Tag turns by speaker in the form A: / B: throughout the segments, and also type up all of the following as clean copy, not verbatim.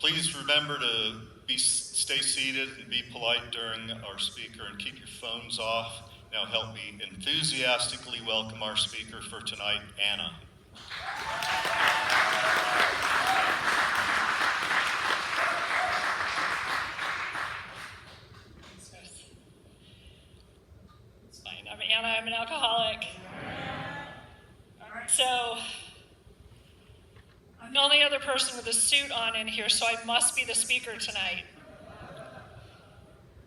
A: Please remember to stay seated and be polite during our speaker and keep your phones off. Now help me enthusiastically welcome our speaker for tonight, Anna.
B: It's fine. I'm Anna. I'm an alcoholic. All right, so I'm the only other person with a suit on in here, so I must be the speaker tonight.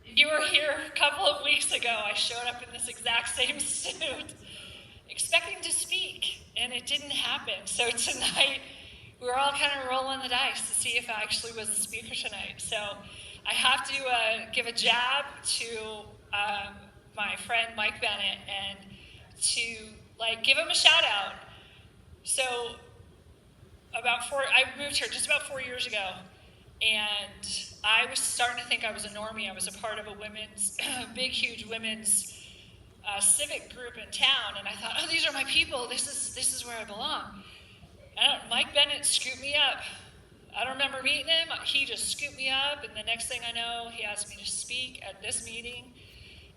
B: If you were here a couple of weeks ago, I showed up in this exact same suit, expecting to speak, and it didn't happen. So tonight, we were all kind of rolling the dice to see if I actually was the speaker tonight. So I have to give a jab to my friend Mike Bennett and to give him a shout out. So I moved here just about 4 years ago, and I was starting to think I was a normie. I was a part of a big, huge women's civic group in town, and I thought, oh, these are my people. This is where I belong. Mike Bennett scooped me up. I don't remember meeting him. He just scooped me up, and the next thing I know, he asked me to speak at this meeting,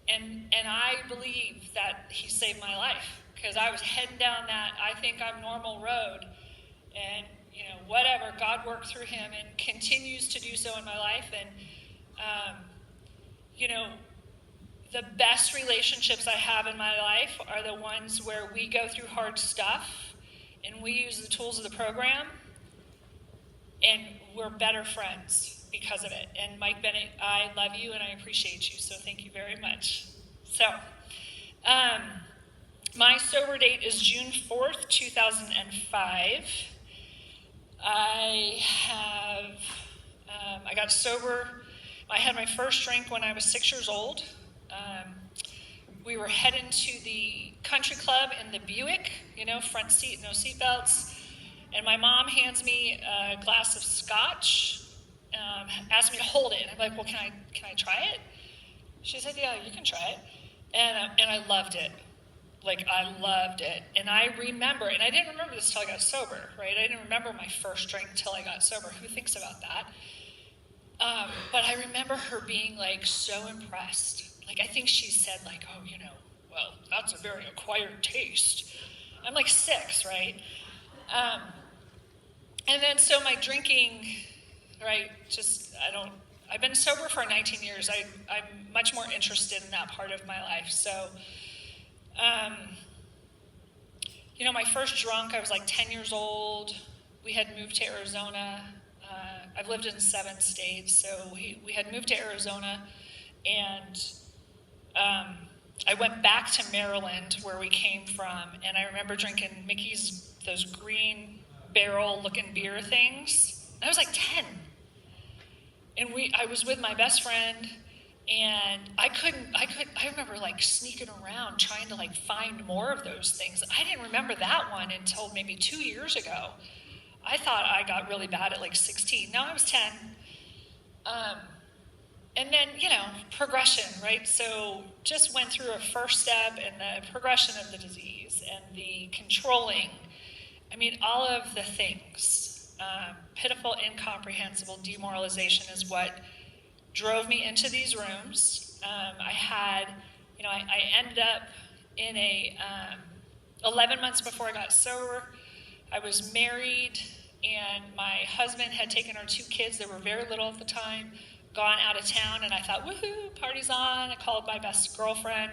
B: and I believe that he saved my life, because I was heading down that I think I'm normal road, and whatever, God worked through him and continues to do so in my life. And the best relationships I have in my life are the ones where we go through hard stuff and we use the tools of the program, and we're better friends because of it. And Mike Bennett, I love you and I appreciate you, so thank you very much. So, my sober date is June 4th, 2005. I got sober. I had my first drink when I was 6 years old. We were heading to the country club in the Buick, front seat, no seatbelts. And my mom hands me a glass of scotch, asked me to hold it. I'm like, well, can I try it? She said, yeah, you can try it. And I loved it. I loved it. And I remember, and I didn't remember this till I got sober, right? I didn't remember my first drink till I got sober. Who thinks about that? But I remember her being so impressed. I think she said oh, well, that's a very acquired taste. I'm 6, right? And then so my drinking, right, I've been sober for 19 years. I'm much more interested in that part of my life. So, my first drunk, I was 10 years old. We had moved to Arizona. I've lived in 7 states, so we had moved to Arizona, and I went back to Maryland, where we came from, and I remember drinking Mickey's, those green barrel-looking beer things. I was 10, and I was with my best friend, and I remember sneaking around trying to find more of those things. I didn't remember that one until maybe 2 years ago. I thought I got really bad at 16. Now I was 10. And then, progression, right? So just went through a first step and the progression of the disease and the controlling. All of the things. Pitiful, incomprehensible demoralization is what drove me into these rooms. I ended up in 11 months before I got sober. I was married, and my husband had taken our 2 kids. They were very little at the time, gone out of town, and I thought, woohoo, party's on. I called my best girlfriend.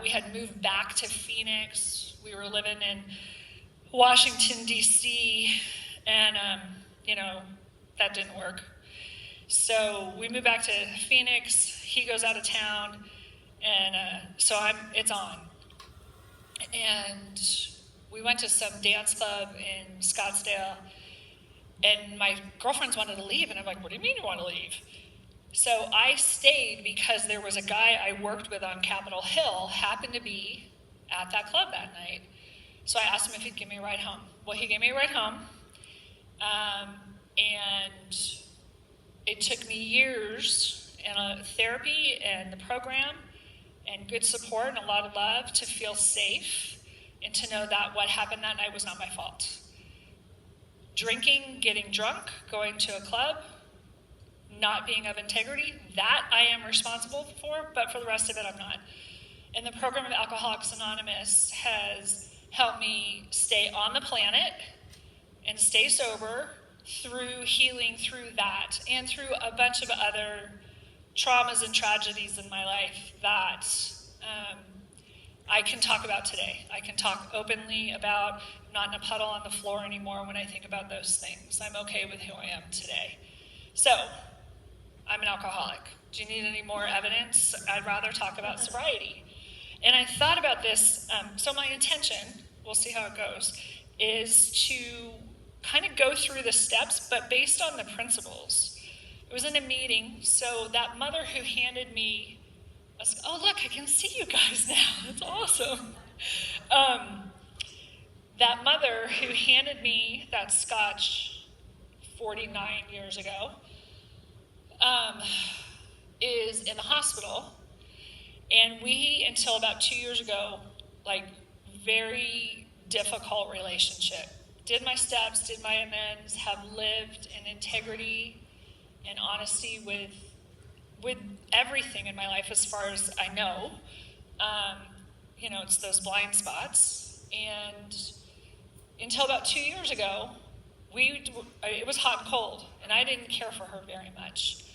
B: We had moved back to Phoenix. We were living in Washington, D.C., and, that didn't work. So we moved back to Phoenix. He goes out of town, and so it's on. And we went to some dance club in Scottsdale, and my girlfriends wanted to leave, and I'm like, what do you mean you want to leave? So I stayed because there was a guy I worked with on Capitol Hill, happened to be at that club that night. So I asked him if he'd give me a ride home. Well, he gave me a ride home, and it took me years in therapy and the program and good support and a lot of love to feel safe and to know that what happened that night was not my fault. drinking, getting drunk, going to a club, not being of integrity, that I am responsible for, but for the rest of it, I'm not. And the program of Alcoholics Anonymous has helped me stay on the planet and stay sober through healing through that and through a bunch of other traumas and tragedies in my life that I can talk about today. I can talk openly about not in a puddle on the floor anymore when I think about those things. I'm okay with who I am today. So, I'm an alcoholic. Do you need any more evidence? I'd rather talk about sobriety. And I thought about this, so my intention, we'll see how it goes, is to kind of go through the steps, but based on the principles. It was in a meeting, so that mother who handed me, oh look, I can see you guys now, that's awesome. That mother who handed me that scotch 49 years ago is in the hospital, and we, until about 2 years ago, like, very difficult relationship. Did my steps, did my amends, have lived in integrity and honesty with everything in my life as far as I know. It's those blind spots. And until about 2 years ago, it was hot and cold, and I didn't care for her very much.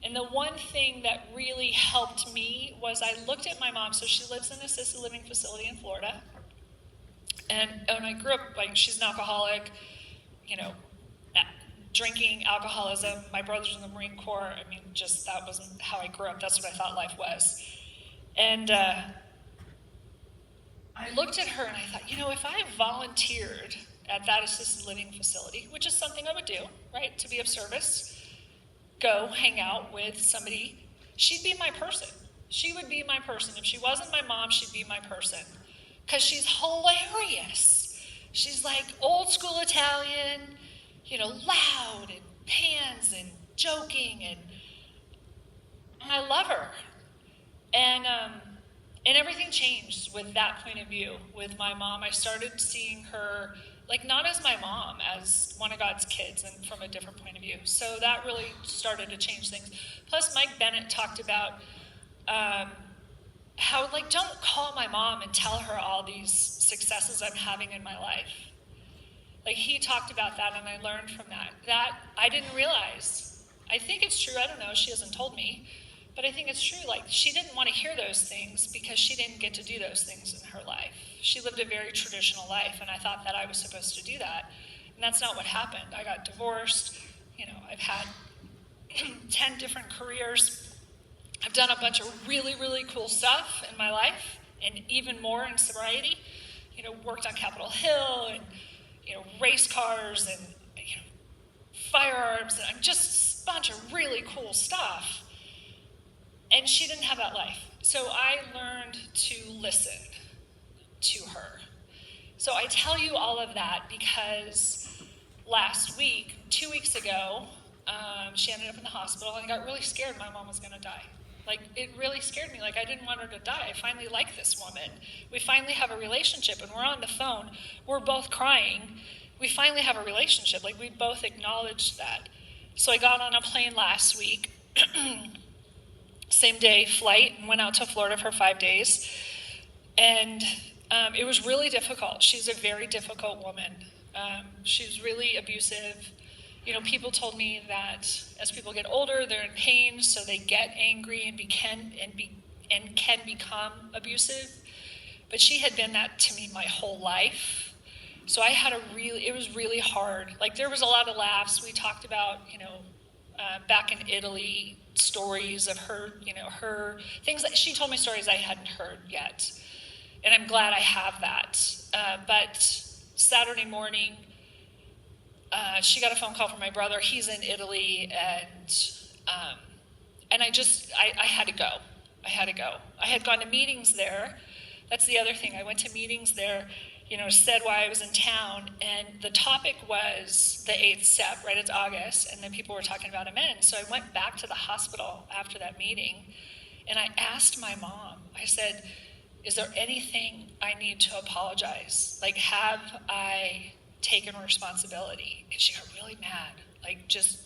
B: And the one thing that really helped me was I looked at my mom. So she lives in an assisted living facility in Florida. And when I grew up, like, she's an alcoholic, drinking, alcoholism. My brother's in the Marine Corps. I mean, just that wasn't how I grew up. That's what I thought life was. And I looked at her and I thought, if I volunteered at that assisted living facility, which is something I would do, right, to be of service, go hang out with somebody, she'd be my person. She would be my person. If she wasn't my mom, she'd be my person. Because she's hilarious. She's like old school Italian, loud and hands and joking, and I love her. And everything changed with that point of view with my mom. I started seeing her, like, not as my mom, as one of God's kids, and from a different point of view. So that really started to change things. Plus, Mike Bennett talked about how, like, don't call my mom and tell her all these successes I'm having in my life. Like, he talked about that, and I learned from that. That I didn't realize. I think it's true. I don't know. She hasn't told me. But I think it's true. Like, she didn't want to hear those things because she didn't get to do those things in her life. She lived a very traditional life, and I thought that I was supposed to do that. And that's not what happened. I got divorced. I've had 10 different careers. I've done a bunch of really, really cool stuff in my life, and even more in sobriety. Worked on Capitol Hill, and race cars, and firearms, and just a bunch of really cool stuff. And she didn't have that life. So I learned to listen to her. So I tell you all of that because last week, 2 weeks ago, she ended up in the hospital, and I got really scared my mom was going to die. Like, it really scared me. Like, I didn't want her to die. I finally like this woman. We finally have a relationship, and we're on the phone. We're both crying. We finally have a relationship. Like, we both acknowledged that. So I got on a plane last week, same day flight, and went out to Florida for 5 days. And it was really difficult. She's a very difficult woman. She's really abusive. People told me that as people get older, they're in pain, so they get angry and can become abusive. But she had been that to me my whole life. So I had it was really hard. Like, there was a lot of laughs. We talked about, back in Italy, stories of her, her things that she told me, stories I hadn't heard yet. And I'm glad I have that. But Saturday morning, she got a phone call from my brother. He's in Italy, and I had to go. I had gone to meetings there. That's the other thing. I went to meetings there, said why I was in town, and the topic was the 8th step, right? It's August, and then people were talking about amends. So I went back to the hospital after that meeting, and I asked my mom, I said, is there anything I need to apologize? Like, have I taken responsibility. And she got really mad, like just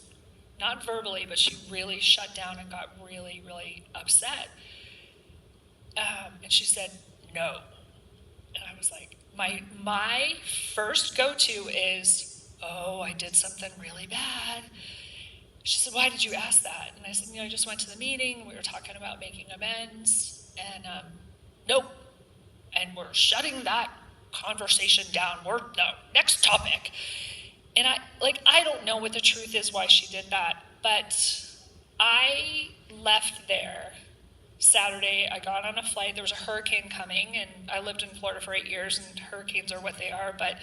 B: not verbally, but she really shut down and got really, really upset. And she said, no. And I was like, my first go-to is, oh, I did something really bad. She said, why did you ask that? And I said, I just went to the meeting. We were talking about making amends. And nope. And we're shutting that conversation down. No, next topic. And I don't know what the truth is why she did that, but I left there Saturday. I got on a flight. There was a hurricane coming, and I lived in Florida for 8 years, and hurricanes are what they are, but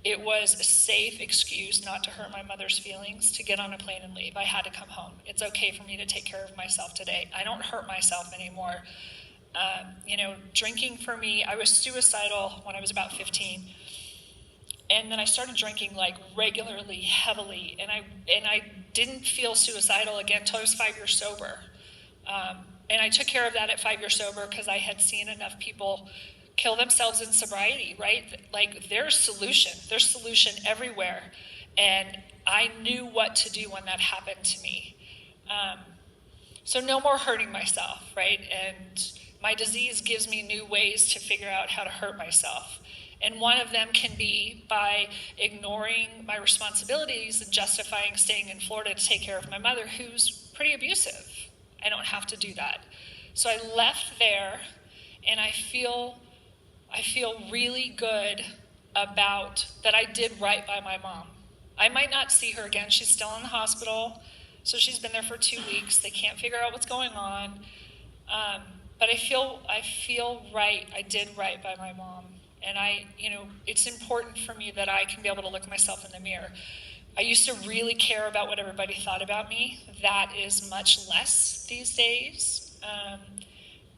B: it was a safe excuse not to hurt my mother's feelings to get on a plane and leave. I had to come home. It's okay for me to take care of myself today. I don't hurt myself anymore. Drinking for me, I was suicidal when I was about 15. And then I started drinking like regularly, heavily, and I didn't feel suicidal again until I was 5 years sober. And I took care of that at 5 years sober because I had seen enough people kill themselves in sobriety, right? Like there's solution everywhere. And I knew what to do when that happened to me. So no more hurting myself, right? And my disease gives me new ways to figure out how to hurt myself. And one of them can be by ignoring my responsibilities and justifying staying in Florida to take care of my mother, who's pretty abusive. I don't have to do that. So I left there, and I feel really good about that I did right by my mom. I might not see her again. She's still in the hospital, so she's been there for 2 weeks. They can't figure out what's going on. But I feel right. I did right by my mom. And it's important for me that I can be able to look myself in the mirror. I used to really care about what everybody thought about me. That is much less these days.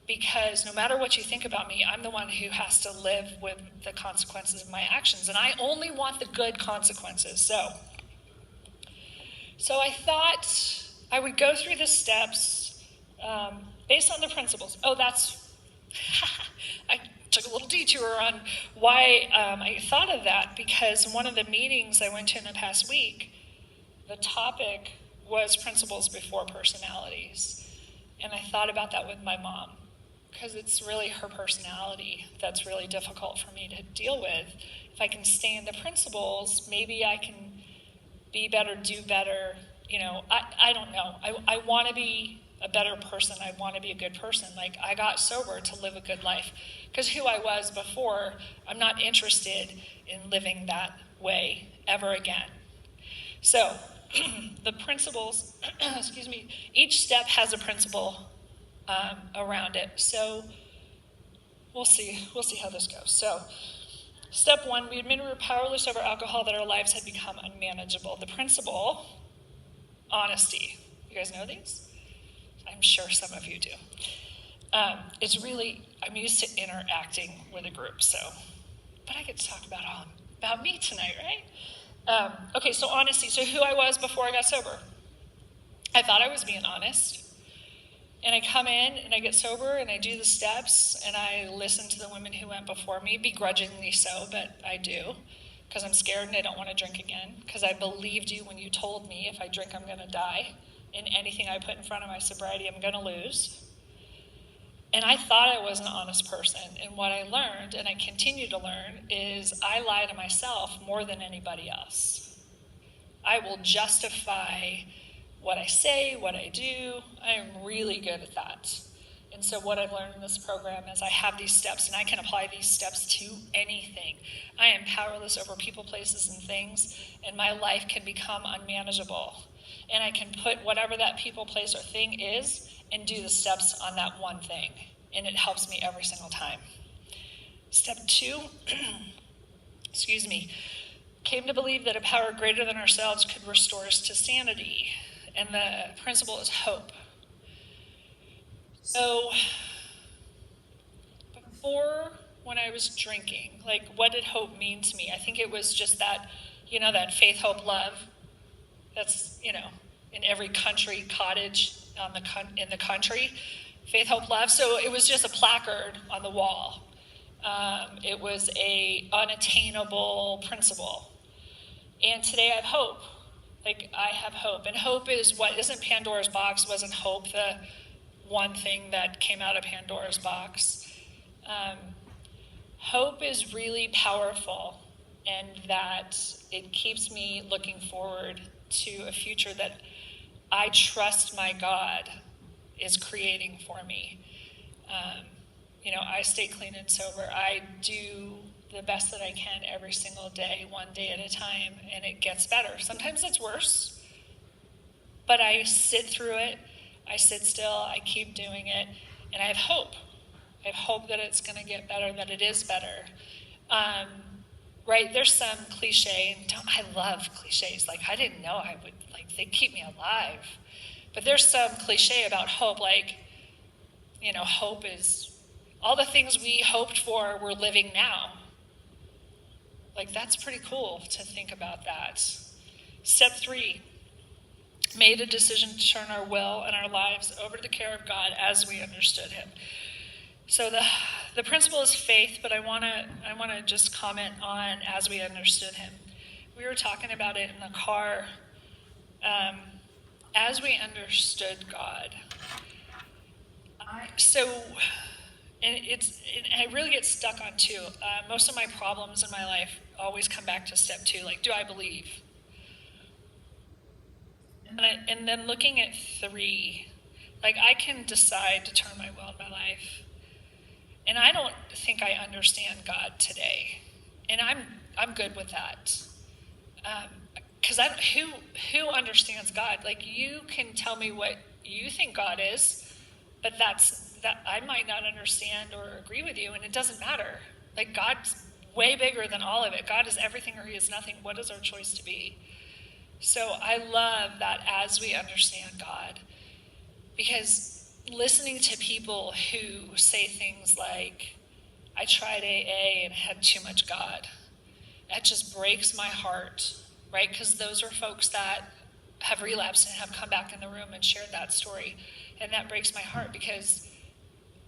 B: Because no matter what you think about me, I'm the one who has to live with the consequences of my actions. And I only want the good consequences. So I thought I would go through the steps based on the principles. I took a little detour on why I thought of that, because one of the meetings I went to in the past week, the topic was principles before personalities. And I thought about that with my mom, because it's really her personality that's really difficult for me to deal with. If I can stay in the principles, maybe I can be better, do better. I don't know. I want to be a better person. I want to be a good person. Like, I got sober to live a good life, because who I was before, I'm not interested in living that way ever again. So the principles, each step has a principle around it. So we'll see how this goes. So step 1, we admitted we were powerless over alcohol, that our lives had become unmanageable. The principle, honesty. You guys know these? I'm sure some of you do. I'm used to interacting with a group, but I get to talk about me tonight, right? Okay, so honesty. So who I was before I got sober. I thought I was being honest. And I come in and I get sober and I do the steps and I listen to the women who went before me, begrudgingly so, but I do, because I'm scared and I don't want to drink again, because I believed you when you told me if I drink I'm going to die. In anything I put in front of my sobriety, I'm going to lose. And I thought I was an honest person. And what I learned, and I continue to learn, is I lie to myself more than anybody else. I will justify what I say, what I do. I am really good at that. And so what I've learned in this program is I have these steps, and I can apply these steps to anything. I am powerless over people, places, and things, and my life can become unmanageable. And I can put whatever that people, place, or thing is and do the steps on that one thing. And it helps me every single time. Step 2, came to believe that a power greater than ourselves could restore us to sanity. And the principle is hope. So before, when I was drinking, what did hope mean to me? I think it was just that, that faith, hope, love. That's, in every country cottage in the country, faith, hope, love. So it was just a placard on the wall. It was a unattainable principle. And today I have hope. Like, I have hope. And hope is what isn't Pandora's box. Wasn't hope the one thing that came out of Pandora's box? Hope is really powerful, and that it keeps me looking forward to a future that I trust my God is creating for me. I stay clean and sober. I do the best that I can every single day, one day at a time, and it gets better. Sometimes it's worse, but I sit through it. I sit still. I keep doing it, and I have hope. I have hope that it's going to get better, that it is better. Right? There's some cliche, and I love cliches. Like, I didn't know I would, they keep me alive. But there's some cliche about hope, hope is all the things we hoped for, we're living now. That's pretty cool to think about that. Step 3, made a decision to turn our will and our lives over to the care of God as we understood him. So the principle is faith, but I want to just comment on as we understood him. We were talking about it in the car. As we understood God. I really get stuck on 2. Most of my problems in my life always come back to step 2, do I believe? And then looking at 3, I can decide to turn my will in my life. And I don't think I understand God today. And I'm good with that. Because who understands God? You can tell me what you think God is, but that I might not understand or agree with you, and it doesn't matter. God's way bigger than all of it. God is everything or he is nothing. What is our choice to be? So I love that as we understand God, because listening to people who say things like, I tried AA and had too much God, that just breaks my heart, right? Because those are folks that have relapsed and have come back in the room and shared that story. And that breaks my heart, because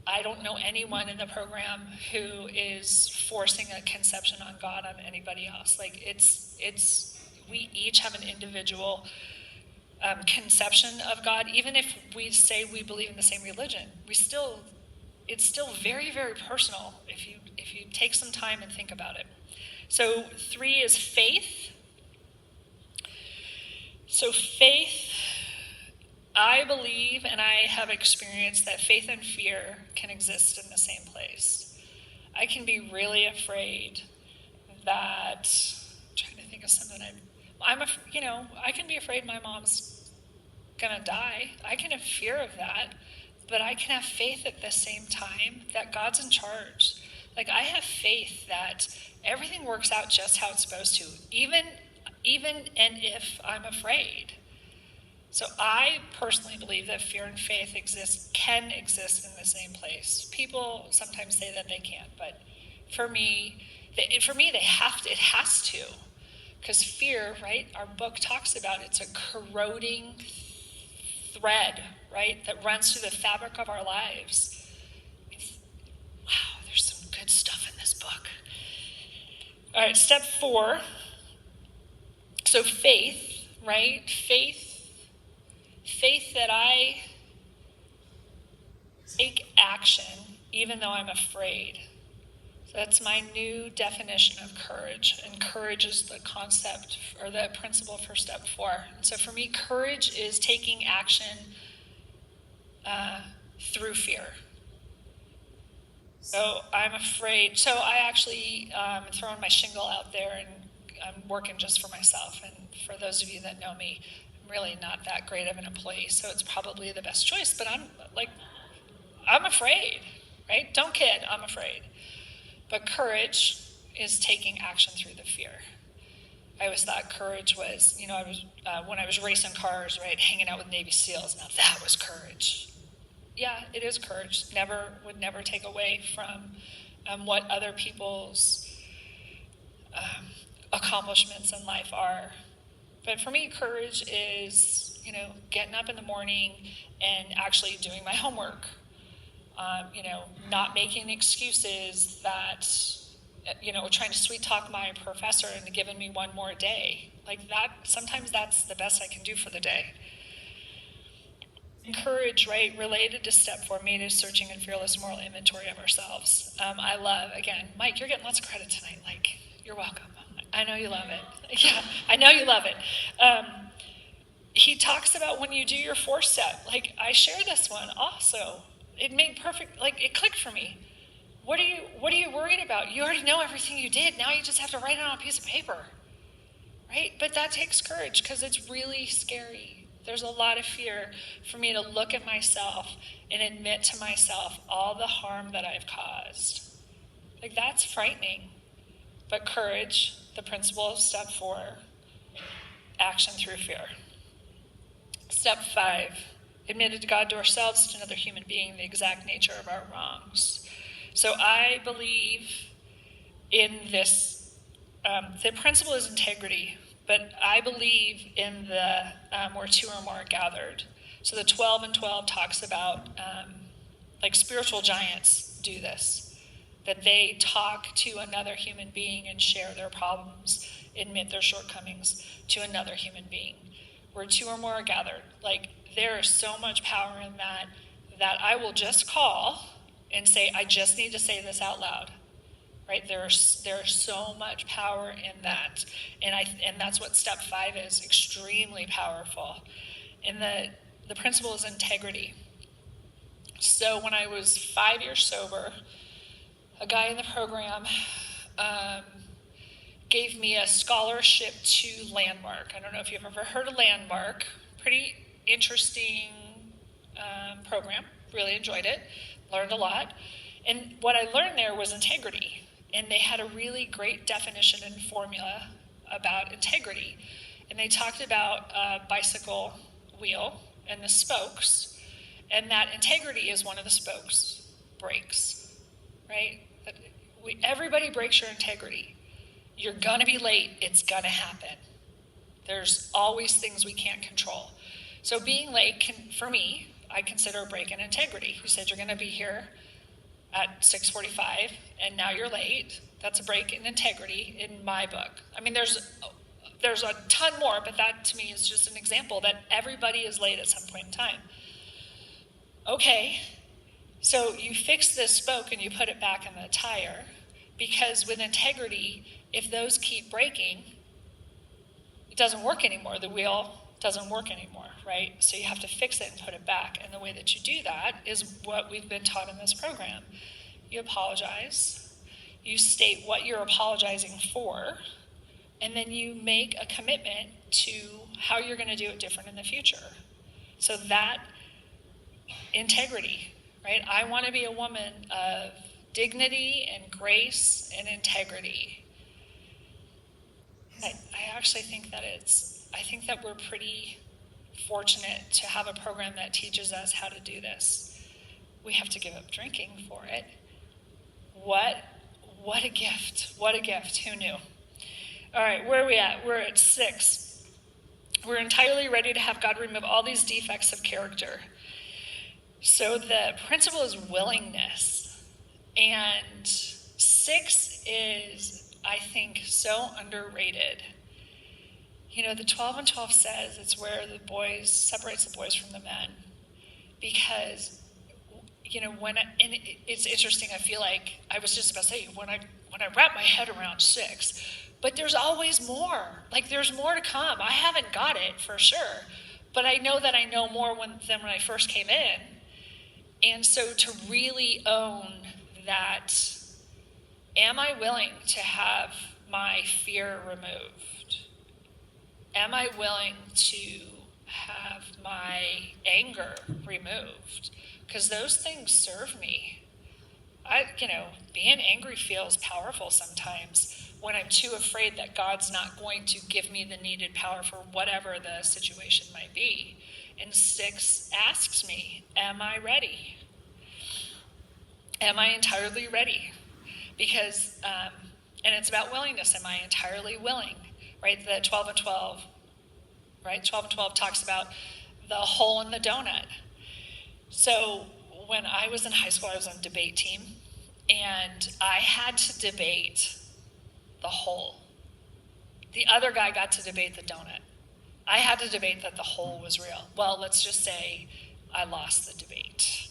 B: I don't know anyone in the program who is forcing a conception on God on anybody else. We each have an individual conception of God. Even if we say we believe in the same religion, it's still very, very personal if you take some time and think about it. So 3 is faith. So faith, I believe, and I have experienced that faith and fear can exist in the same place. I can be really afraid that, I'm trying to think of something I can be afraid my mom's gonna die. I can have fear of that, but I can have faith at the same time that God's in charge. I have faith that everything works out just how it's supposed to, even and if I'm afraid. So I personally believe that fear and faith can exist in the same place. People sometimes say that they can't, but for me, it has to. Because fear, right, our book talks about, it's a corroding thread, right, that runs through the fabric of our lives. Wow, there's some good stuff in this book. All right, step 4. So faith, right? Faith that I take action even though I'm afraid. So that's my new definition of courage. And courage is the concept or the principle for step 4. And so for me, courage is taking action through fear. So I'm afraid. So I actually am throwing my shingle out there, and I'm working just for myself. And for those of you that know me, I'm really not that great of an employee, so it's probably the best choice. But I'm afraid, right? Don't kid, I'm afraid. But courage is taking action through the fear. I always thought courage was, I was when I was racing cars, right, hanging out with Navy SEALs. Now that was courage. Yeah, it is courage. Would never take away from what other people's accomplishments in life are. But for me, courage is, getting up in the morning and actually doing my homework. Not making excuses that trying to sweet talk my professor into giving me one more day. Like that, sometimes that's the best I can do for the day. Courage, right, related to step 4, made is searching and fearless moral inventory of ourselves. I love, again, Mike, you're getting lots of credit tonight. Like, you're welcome. I know you love it. Yeah, I know you love it. He talks about when you do your 4th step. Like, I share this one also. It made perfect, like, it clicked for me. What are you worried about? You already know everything you did. Now you just have to write it on a piece of paper, right? But that takes courage because it's really scary. There's a lot of fear for me to look at myself and admit to myself all the harm that I've caused. Like, that's frightening. But courage, the principle of step 4, action through fear. Step 5, admitted to God, to ourselves, to another human being, the exact nature of our wrongs. So I believe in this, the principle is integrity. But I believe in the where 2 or more are gathered. So the 12 and 12 talks about, like spiritual giants do this, that they talk to another human being and share their problems, admit their shortcomings to another human being. Where 2 or more are gathered. Like, there is so much power in that I will just call and say, I just need to say this out loud. Right, there's so much power in that, and that's what step 5 is, extremely powerful. And the principle is integrity. So when I was 5 years sober, a guy in the program gave me a scholarship to Landmark. I don't know if you've ever heard of Landmark. Pretty interesting program. Really enjoyed it. Learned a lot. And what I learned there was integrity. And they had a really great definition and formula about integrity. And they talked about a bicycle wheel and the spokes, and that integrity is one of the spokes. Brakes, right? Everybody breaks your integrity. You're going to be late. It's going to happen. There's always things we can't control. So being late, for me, I consider a break in integrity. You said you're going to be here at 6:45, and now you're late. That's a break in integrity in my book. I mean, there's a ton more, but that to me is just an example that everybody is late at some point in time. Okay, so you fix this spoke and you put it back in the tire, because with integrity, if those keep breaking, it doesn't work anymore. The wheel doesn't work anymore, right? So you have to fix it and put it back. And the way that you do that is what we've been taught in this program. You apologize, you state what you're apologizing for, and then you make a commitment to how you're going to do it different in the future. So that integrity, right? I want to be a woman of dignity and grace and integrity. I actually think that I think that we're pretty fortunate to have a program that teaches us how to do this. We have to give up drinking for it. What a gift. What a gift. Who knew? All right, where are we at? We're at 6. We're entirely ready to have God remove all these defects of character. So the principle is willingness. And 6 is, I think, so underrated. You know, the 12 and 12 says it's where the boys separates the boys from the men. Because, you know, it's interesting, I feel like, I was just about to say, when I wrap my head around 6, but there's always more. Like, there's more to come. I haven't got it for sure, but I know that I know more than when I first came in. And so to really own that, am I willing to have my fear removed? Am I willing to have my anger removed? Because those things serve me. Being angry feels powerful sometimes when I'm too afraid that God's not going to give me the needed power for whatever the situation might be. And 6 asks me, am I ready? Am I entirely ready? Because, and it's about willingness. Am I entirely willing? Right? The 12 and 12, right? 12 and 12 talks about the hole in the donut. So when I was in high school, I was on a debate team, and I had to debate the whole. The other guy got to debate the donut. I had to debate that the whole was real. Well, let's just say I lost the debate.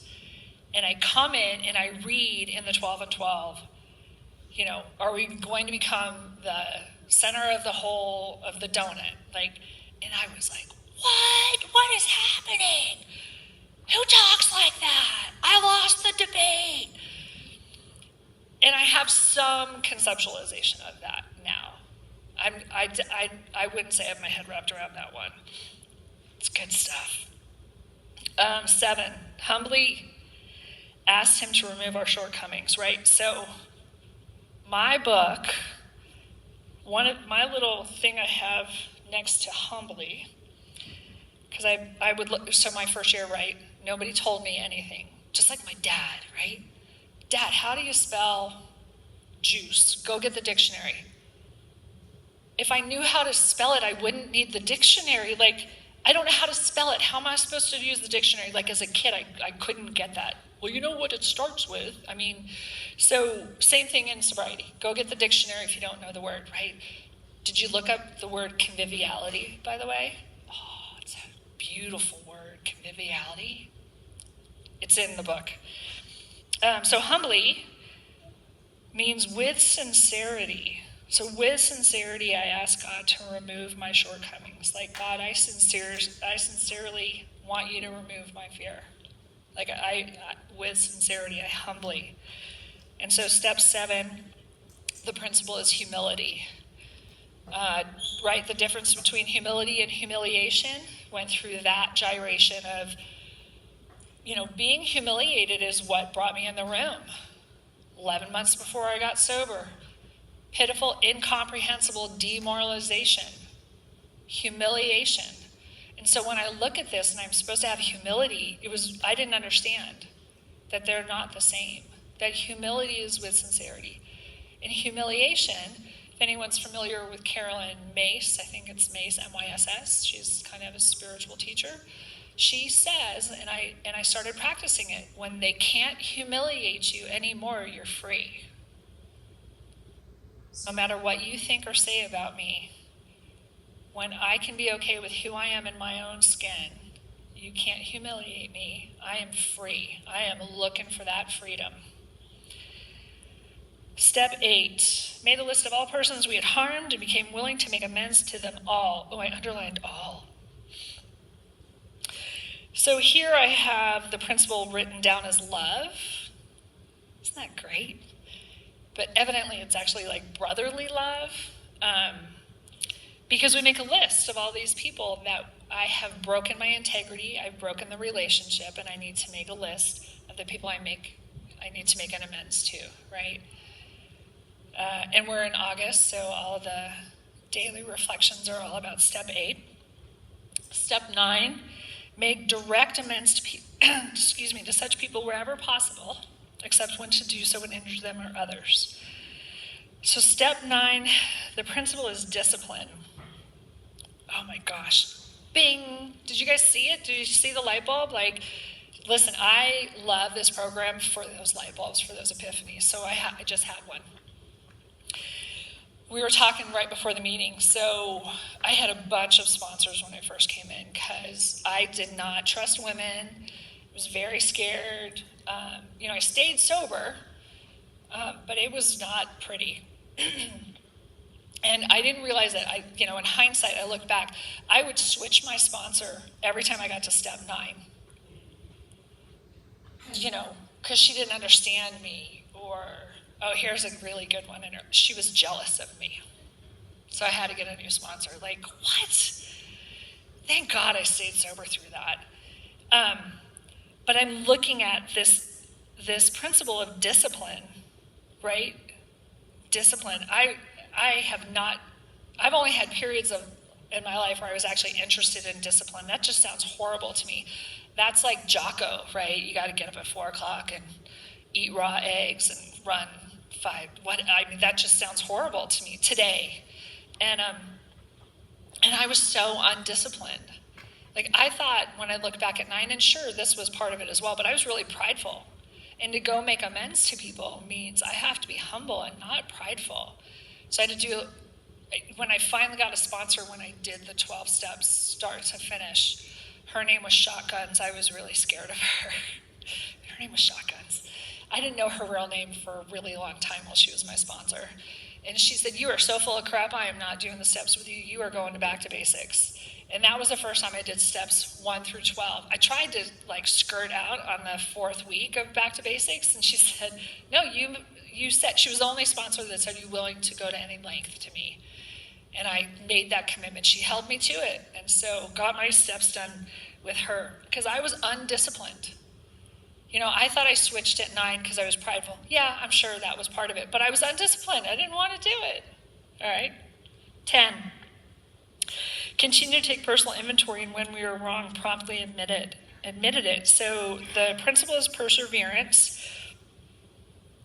B: And I come in and I read in the 12 and 12, are we going to become the center of the whole of the donut? And I was like, what? What is happening? Who talks like that? I lost the debate. And I have some conceptualization of that now. I wouldn't say I have my head wrapped around that one. It's good stuff. 7, humbly asked him to remove our shortcomings, right? So my book, my little thing I have next to humbly, because I would look, so my first year, right, nobody told me anything, just like my dad, right? Dad, how do you spell juice? Go get the dictionary. If I knew how to spell it, I wouldn't need the dictionary. I don't know how to spell it. How am I supposed to use the dictionary? As a kid, I couldn't get that. Well, you know what it starts with. So same thing in sobriety. Go get the dictionary if you don't know the word, right? Did you look up the word conviviality, by the way? Oh, it's a beautiful word, conviviality. It's in the book. So humbly means with sincerity. So with sincerity, I ask God to remove my shortcomings. God, I sincerely want you to remove my fear. With sincerity, I humbly. And so step 7, the principle is humility. Right, the difference between humility and humiliation, went through that gyration of, being humiliated is what brought me in the room. 11 months before I got sober. Pitiful, incomprehensible demoralization, humiliation. And so when I look at this and I'm supposed to have humility, I didn't understand that they're not the same. That humility is with sincerity. And humiliation, if anyone's familiar with Carolyn Mace, I think it's Mace, M-Y-S-S, she's kind of a spiritual teacher. She says, and I started practicing it, when they can't humiliate you anymore, you're free. No matter what you think or say about me, when I can be okay with who I am in my own skin, you can't humiliate me. I am free. I am looking for that freedom. Step 8, made a list of all persons we had harmed and became willing to make amends to them all. Oh, I underlined all. So here I have the principle written down as love. Isn't that great? But evidently it's actually brotherly love, because we make a list of all these people that I have broken my integrity, I've broken the relationship, and I need to make a list of the people I need to make an amends to, right? And we're in August, so all the daily reflections are all about step 8. Step 9, make direct amends to to such people wherever possible, except when to do so would injure them or others. So step 9, the principle is discipline. Oh my gosh. Bing! Did you guys see it? Did you see the light bulb? Listen, I love this program for those light bulbs, for those epiphanies. So I just had one. We were talking right before the meeting. So I had a bunch of sponsors when I first came in because I did not trust women. I was very scared. I stayed sober, but it was not pretty. And I didn't realize that in hindsight, I look back, I would switch my sponsor every time I got to step 9. Because she didn't understand me, or, oh, here's a really good one, and she was jealous of me. So I had to get a new sponsor. What? Thank God I stayed sober through that. But I'm looking at this principle of discipline, right? Discipline. I've only had periods in my life where I was actually interested in discipline. That just sounds horrible to me. That's like Jocko, right? You got to get up at 4 o'clock and eat raw eggs and run 5. That just sounds horrible to me today. And I was so undisciplined. I thought when I look back at 9, and sure, this was part of it as well, but I was really prideful. And to go make amends to people means I have to be humble and not prideful. So I had to do, when I finally got a sponsor, when I did the 12 steps start to finish, her name was Shotguns. I was really scared of her. Her name was Shotguns. I didn't know her real name for a really long time while she was my sponsor. And she said, "You are so full of crap, I am not doing the steps with you. You are going back to basics." And that was the first time I did steps 1 through 12. I tried to skirt out on the 4th week of back to basics, and she said, "No, you said," she was the only sponsor that said, "You're willing to go to any length to me." And I made that commitment. She held me to it. And so got my steps done with her because I was undisciplined. I thought I switched at 9 because I was prideful. Yeah, I'm sure that was part of it. But I was undisciplined. I didn't want to do it. All right. 10. Continue to take personal inventory, and when we were wrong, promptly admitted it. So the principle is perseverance.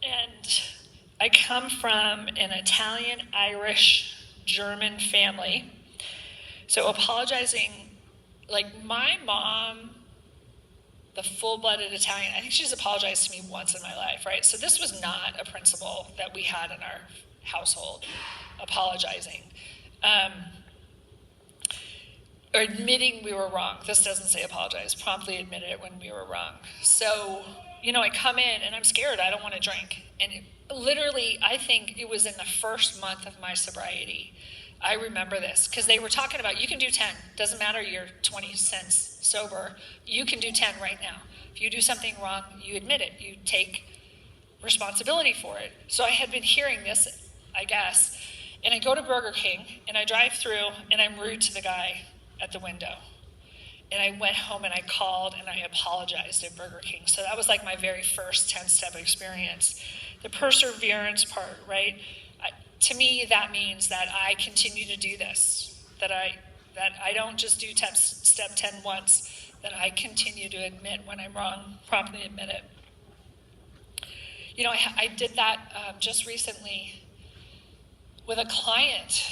B: And I come from an Italian, Irish, German family. So apologizing, my mom, the full-blooded Italian, I think she's apologized to me once in my life, right? So this was not a principle that we had in our household, apologizing. Or admitting we were wrong. This doesn't say apologize. Promptly admitted it when we were wrong. So, I come in and I'm scared. I don't want to drink. And literally, I think it was in the first month of my sobriety. I remember this because they were talking about, you can do 10. Doesn't matter you're 20 cents sober. You can do 10 right now. If you do something wrong, you admit it. You take responsibility for it. So I had been hearing this, I guess. And I go to Burger King and I drive through and I'm rude to the guy at the window. And I went home and I called and I apologized at Burger King. So that was my very first 10-step experience. The perseverance part, right? To me, that means that I continue to do this, that I don't just do step 10 once, that I continue to admit when I'm wrong, promptly admit it. I did that just recently with a client.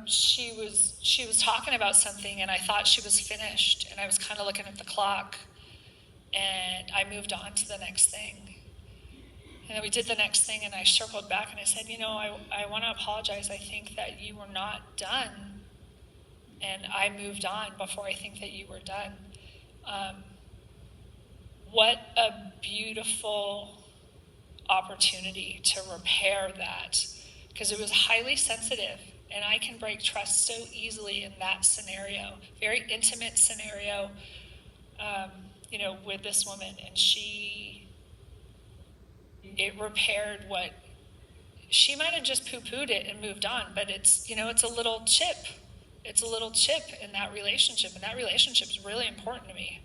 B: She was talking about something, and I thought she was finished, and I was kind of looking at the clock, and I moved on to the next thing. And then we did the next thing, and I circled back, and I said, I want to apologize. I think that you were not done, and I moved on before I think that you were done. What a beautiful opportunity to repair that, because it was highly sensitive. And I can break trust so easily in that scenario, very intimate scenario, with this woman. And it repaired what, she might have just poo-pooed it and moved on, but it's a little chip. It's a little chip in that relationship, and that relationship is really important to me.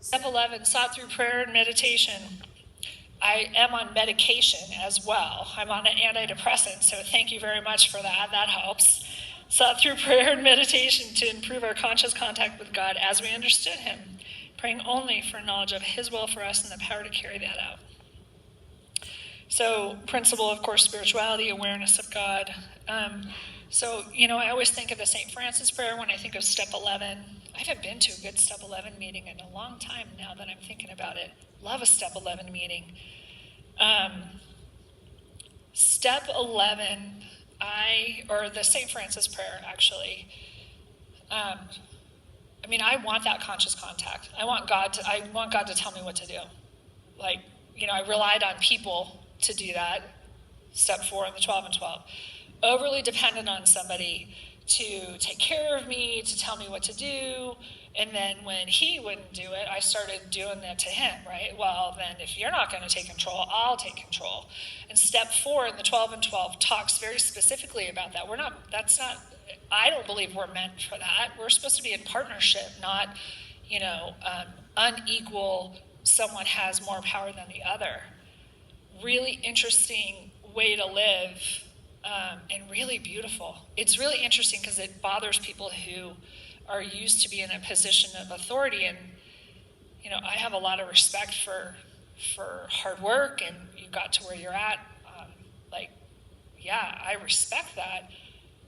B: Step 11, sought through prayer and meditation. I am on medication as well. I'm on an antidepressant, so thank you very much for that. That helps. Sought through prayer and meditation to improve our conscious contact with God as we understood Him, praying only for knowledge of His will for us and the power to carry that out. So, principle, of course, spirituality, awareness of God. I always think of the St. Francis prayer when I think of step 11. I haven't been to a good step 11 meeting in a long time now that I'm thinking about it. Love a step 11 meeting. Step 11, or the St. Francis prayer, actually. I want that conscious contact. I want God to tell me what to do. I relied on people to do that. Step 4 in the 12 and 12. Overly dependent on somebody to take care of me, to tell me what to do. And then when he wouldn't do it, I started doing that to him, right? Well, then if you're not going to take control, I'll take control. And step 4 in the 12 and 12 talks very specifically about that. I don't believe we're meant for that. We're supposed to be in partnership, not, unequal, someone has more power than the other. Really interesting way to live, and really beautiful. It's really interesting because it bothers people who are used to be in a position of authority, and I have a lot of respect for hard work, and you got to where you're at. I respect that,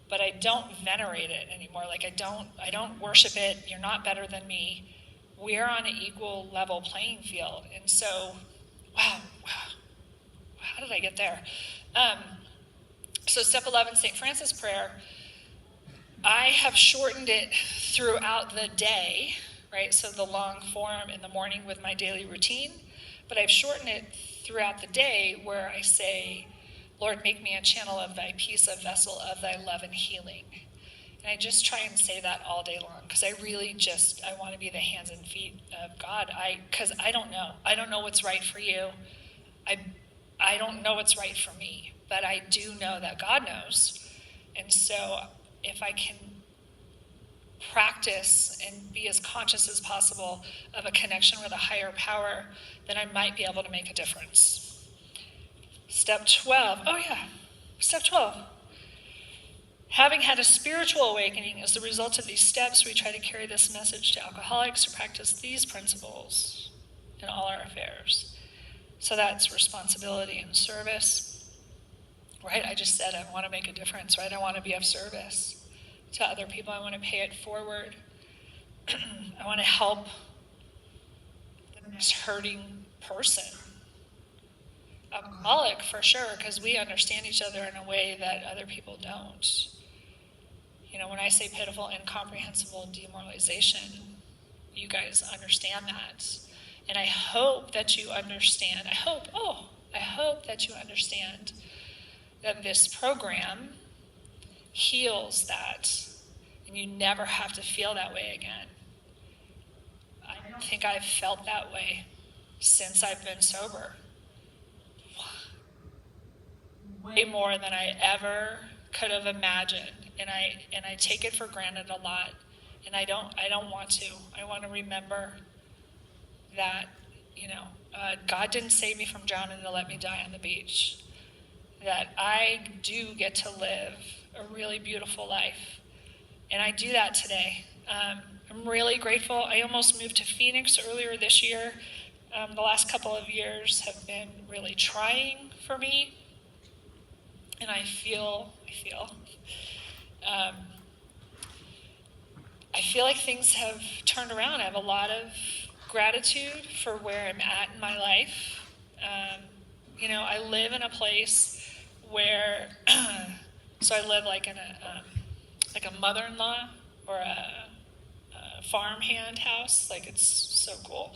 B: but I don't venerate it anymore. I don't worship it. You're not better than me. We're on an equal level playing field, and so, wow, how did I get there? So step 11, St. Francis prayer, I have shortened it throughout the day, right? So the long form in the morning with my daily routine, but I've shortened it throughout the day where I say, Lord, make me a channel of thy peace, a vessel of thy love and healing. And I just try and say that all day long because I really I want to be the hands and feet of God. Because I don't know. I don't know what's right for you. I don't know what's right for me, but I do know that God knows. And so if I can practice and be as conscious as possible of a connection with a higher power, then I might be able to make a difference. Step 12. Oh yeah, step 12. Having had a spiritual awakening as the result of these steps, we try to carry this message to alcoholics to practice these principles in all our affairs. So that's responsibility and service, right? I just said I want to make a difference, right? I want to be of service to other people. I want to pay it forward. I want to help the next hurting person. Alcoholic, for sure, because we understand each other in a way that other people don't. You know, when I say pitiful, incomprehensible demoralization, you guys understand that. And I hope that you understand. I hope that you understand that this program heals that, and you never have to feel that way again. I don't think I've felt that way since I've been sober. Way more than I ever could have imagined, and I take it for granted a lot, and I don't want to. I want to remember that, God didn't save me from drowning to let me die on the beach. That I do get to live a really beautiful life, and I do that today. I'm really grateful. I almost moved to Phoenix earlier this year. The last couple of years have been really trying for me. And I feel like things have turned around. I have a lot of gratitude for where I'm at in my life. I live in a place where, so I live like in a mother-in-law or a farmhand house. Like, it's so cool.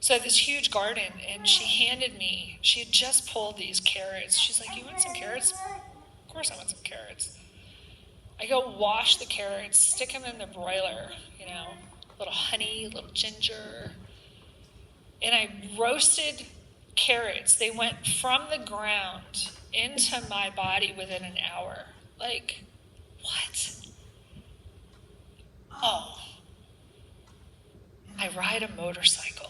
B: So I have this huge garden, and she had just pulled these carrots. She's like, you want some carrots? Of course I want some carrots. I go wash the carrots, stick them in the broiler, a little honey, a little ginger. And I roasted carrots. They went from the ground into my body within an hour. Like, what? Oh, I ride a motorcycle.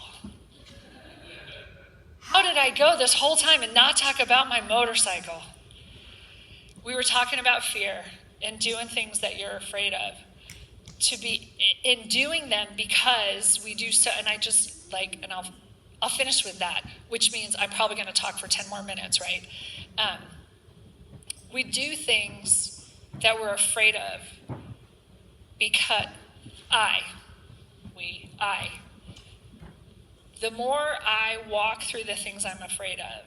B: How did I go this whole time and not talk about my motorcycle? We were talking about fear and doing things that you're afraid of. To be in doing them because we do so, and I'll finish with that, which means I'm probably going to talk for 10 more minutes, right? We do things that we're afraid of because the more I walk through the things I'm afraid of,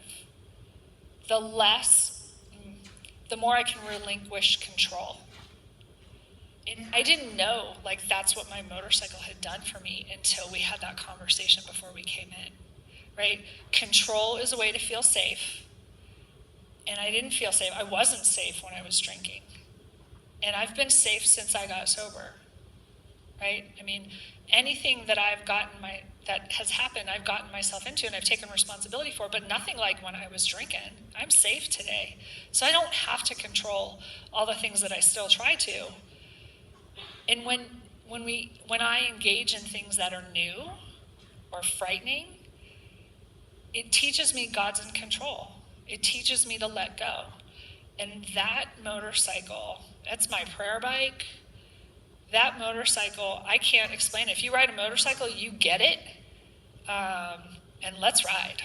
B: the more I can relinquish control. And I didn't know, that's what my motorcycle had done for me until we had that conversation before we came in, right? Control is a way to feel safe. And I didn't feel safe. I wasn't safe when I was drinking. And I've been safe since I got sober, right? I mean, anything that that has happened, I've gotten myself into and I've taken responsibility for, but nothing like when I was drinking. I'm safe today. So I don't have to control all the things that I still try to. And when I engage in things that are new or frightening, it teaches me God's in control. It teaches me to let go. And that motorcycle, that's my prayer bike. That motorcycle, I can't explain it. If you ride a motorcycle, you get it. And let's ride.